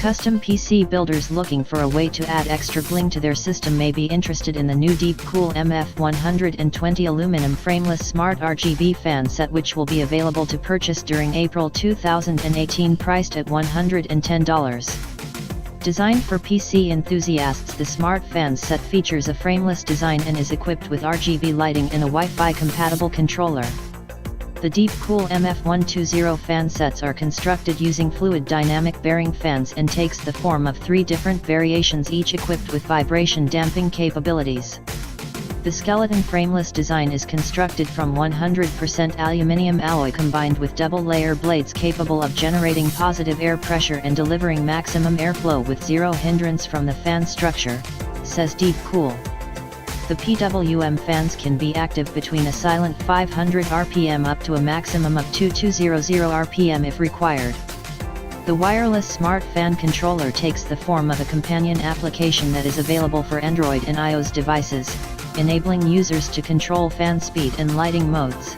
Custom PC builders looking for a way to add extra bling to their system may be interested in the new Deepcool MF120 Aluminium Frameless Smart RGB fan set, which will be available to purchase during April 2018, priced at $110. Designed for PC enthusiasts, the smart fan set features a frameless design and is equipped with RGB lighting and a Wi-Fi compatible controller. The Deepcool MF120 fan sets are constructed using fluid dynamic bearing fans and takes the form of 3 different variations, each equipped with vibration damping capabilities. The skeleton frameless design is constructed from 100% aluminium alloy combined with double-layer blades capable of generating positive air pressure and delivering maximum airflow with zero hindrance from the fan structure, says Deepcool. The PWM fans can be active between a silent 500 RPM up to a maximum of 2200 RPM if required. The wireless smart fan controller takes the form of a companion application that is available for Android and iOS devices, enabling users to control fan speed and lighting modes.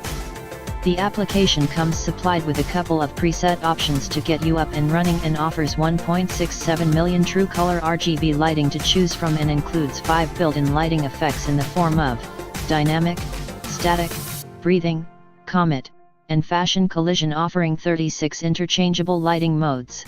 The application comes supplied with a couple of preset options to get you up and running and offers 1.67 million true color RGB lighting to choose from and includes 5 built-in lighting effects in the form of dynamic, static, breathing, comet, and fashion collision, offering 36 interchangeable lighting modes.